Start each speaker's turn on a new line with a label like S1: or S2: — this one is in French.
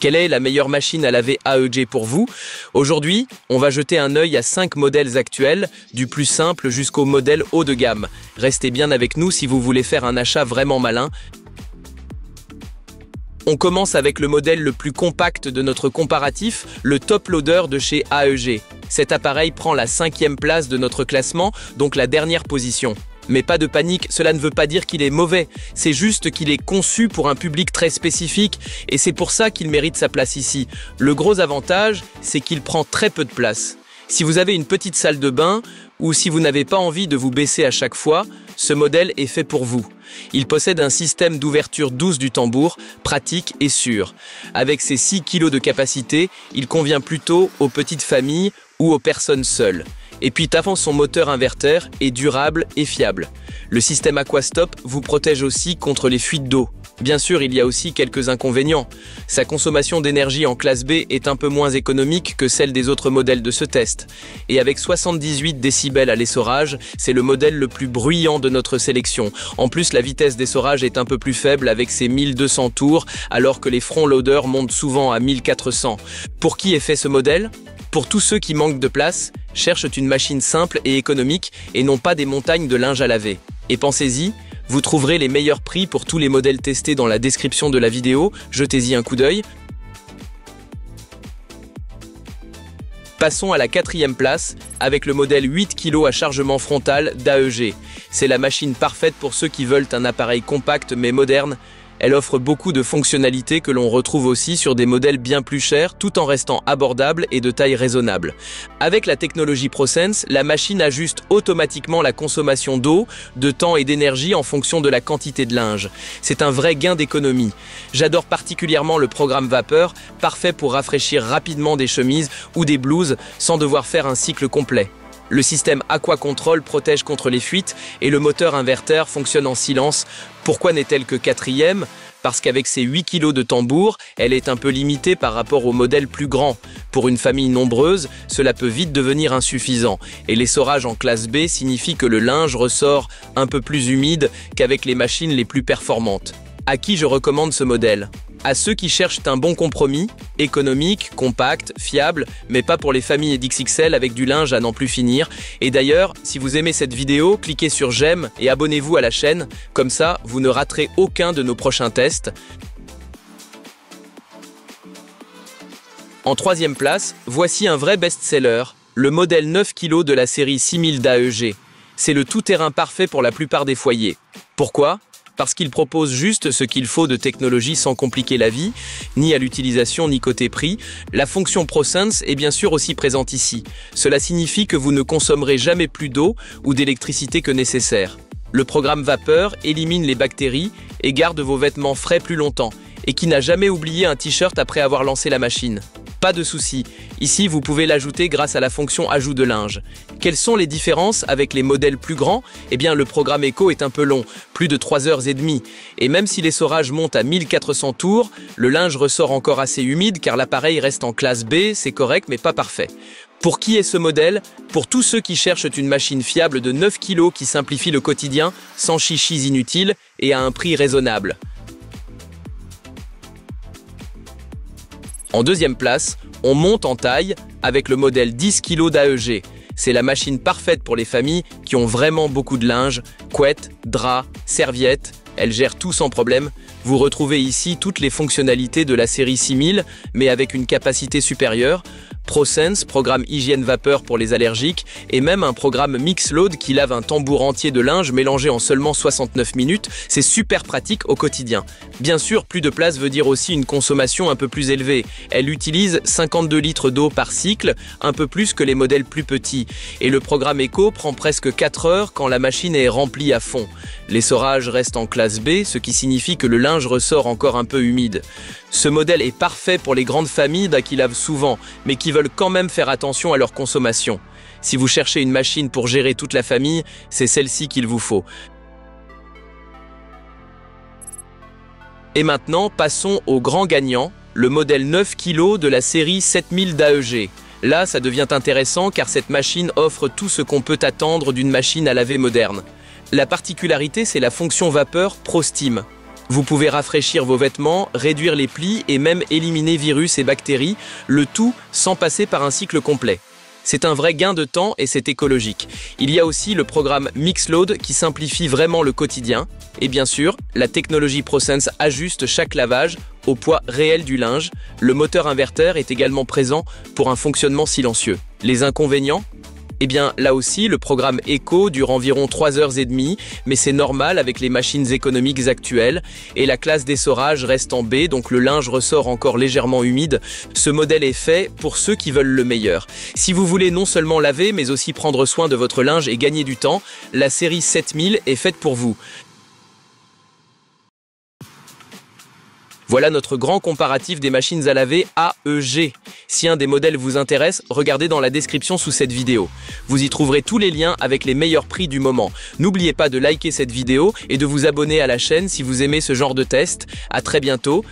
S1: Quelle est la meilleure machine à laver AEG pour vous? Aujourd'hui, on va jeter un œil à 5 modèles actuels, du plus simple jusqu'au modèle haut de gamme. Restez bien avec nous si vous voulez faire un achat vraiment malin. On commence avec le modèle le plus compact de notre comparatif, le Top Loader de chez AEG. Cet appareil prend la 5e place de notre classement, donc la dernière position. Mais pas de panique, cela ne veut pas dire qu'il est mauvais, c'est juste qu'il est conçu pour un public très spécifique et c'est pour ça qu'il mérite sa place ici. Le gros avantage, c'est qu'il prend très peu de place. Si vous avez une petite salle de bain ou si vous n'avez pas envie de vous baisser à chaque fois, ce modèle est fait pour vous. Il possède un système d'ouverture douce du tambour, pratique et sûr. Avec ses 6 kg de capacité, il convient plutôt aux petites familles ou aux personnes seules. Et puis son moteur inverteur est durable et fiable. Le système Aquastop vous protège aussi contre les fuites d'eau. Bien sûr, il y a aussi quelques inconvénients. Sa consommation d'énergie en classe B est un peu moins économique que celle des autres modèles de ce test. Et avec 78 décibels à l'essorage, c'est le modèle le plus bruyant de notre sélection. En plus, la vitesse d'essorage est un peu plus faible avec ses 1200 tours, alors que les front loaders montent souvent à 1400. Pour qui est fait ce modèle ? Pour tous ceux qui manquent de place, cherchent une machine simple et économique et non pas des montagnes de linge à laver. Et pensez-y, vous trouverez les meilleurs prix pour tous les modèles testés dans la description de la vidéo, jetez-y un coup d'œil. Passons à la 4e place, avec le modèle 8 kg à chargement frontal d'AEG. C'est la machine parfaite pour ceux qui veulent un appareil compact mais moderne. Elle offre beaucoup de fonctionnalités que l'on retrouve aussi sur des modèles bien plus chers tout en restant abordable et de taille raisonnable. Avec la technologie ProSense, la machine ajuste automatiquement la consommation d'eau, de temps et d'énergie en fonction de la quantité de linge. C'est un vrai gain d'économie. J'adore particulièrement le programme vapeur, parfait pour rafraîchir rapidement des chemises ou des blouses sans devoir faire un cycle complet. Le système Aqua Control protège contre les fuites et le moteur inverteur fonctionne en silence. Pourquoi n'est-elle que 4e? Parce qu'avec ses 8 kg de tambour, elle est un peu limitée par rapport au modèle plus grand. Pour une famille nombreuse, cela peut vite devenir insuffisant. Et l'essorage en classe B signifie que le linge ressort un peu plus humide qu'avec les machines les plus performantes. À qui je recommande ce modèle? À ceux qui cherchent un bon compromis, économique, compact, fiable, mais pas pour les familles XXL avec du linge à n'en plus finir. Et d'ailleurs, si vous aimez cette vidéo, cliquez sur j'aime et abonnez-vous à la chaîne, comme ça vous ne raterez aucun de nos prochains tests. En 3e place, voici un vrai best-seller, le modèle 9 kg de la série 6000 d'AEG. C'est le tout-terrain parfait pour la plupart des foyers. Pourquoi ? Parce qu'il propose juste ce qu'il faut de technologie sans compliquer la vie, ni à l'utilisation ni côté prix. La fonction ProSense est bien sûr aussi présente ici. Cela signifie que vous ne consommerez jamais plus d'eau ou d'électricité que nécessaire. Le programme vapeur élimine les bactéries et garde vos vêtements frais plus longtemps. Et qui n'a jamais oublié un t-shirt après avoir lancé la machine? Pas de souci, ici vous pouvez l'ajouter grâce à la fonction ajout de linge. Quelles sont les différences avec les modèles plus grands? Eh bien le programme Eco est un peu long, plus de 3h30. Et même si l'essorage monte à 1400 tours, le linge ressort encore assez humide car l'appareil reste en classe B, c'est correct mais pas parfait. Pour qui est ce modèle? Pour tous ceux qui cherchent une machine fiable de 9 kg qui simplifie le quotidien, sans chichis inutiles et à un prix raisonnable. En 2e place, on monte en taille avec le modèle 10 kg d'AEG. C'est la machine parfaite pour les familles qui ont vraiment beaucoup de linge, couettes, draps, serviettes, elle gère tout sans problème. Vous retrouvez ici toutes les fonctionnalités de la série 6000, mais avec une capacité supérieure. ProSense, programme hygiène vapeur pour les allergiques, et même un programme MixLoad qui lave un tambour entier de linge mélangé en seulement 69 minutes, c'est super pratique au quotidien. Bien sûr, plus de place veut dire aussi une consommation un peu plus élevée. Elle utilise 52 litres d'eau par cycle, un peu plus que les modèles plus petits. Et le programme Eco prend presque 4 heures quand la machine est remplie à fond. L'essorage reste en classe B, ce qui signifie que le linge ressort encore un peu humide. Ce modèle est parfait pour les grandes familles qui lavent souvent, mais qui veulent quand même faire attention à leur consommation. Si vous cherchez une machine pour gérer toute la famille, c'est celle-ci qu'il vous faut. Et maintenant, passons au grand gagnant, le modèle 9 kg de la série 7000 d'AEG. Là, ça devient intéressant car cette machine offre tout ce qu'on peut attendre d'une machine à laver moderne. La particularité, c'est la fonction vapeur ProSteam. Vous pouvez rafraîchir vos vêtements, réduire les plis et même éliminer virus et bactéries, le tout sans passer par un cycle complet. C'est un vrai gain de temps et c'est écologique. Il y a aussi le programme Mixload qui simplifie vraiment le quotidien. Et bien sûr, la technologie ProSense ajuste chaque lavage au poids réel du linge. Le moteur inverteur est également présent pour un fonctionnement silencieux. Les inconvénients ? Eh bien, là aussi, le programme Eco dure environ 3h30, mais c'est normal avec les machines économiques actuelles. Et la classe d'essorage reste en B, donc le linge ressort encore légèrement humide. Ce modèle est fait pour ceux qui veulent le meilleur. Si vous voulez non seulement laver, mais aussi prendre soin de votre linge et gagner du temps, la série 7000 est faite pour vous. Voilà notre grand comparatif des machines à laver AEG. Si un des modèles vous intéresse, regardez dans la description sous cette vidéo. Vous y trouverez tous les liens avec les meilleurs prix du moment. N'oubliez pas de liker cette vidéo et de vous abonner à la chaîne si vous aimez ce genre de test. À très bientôt.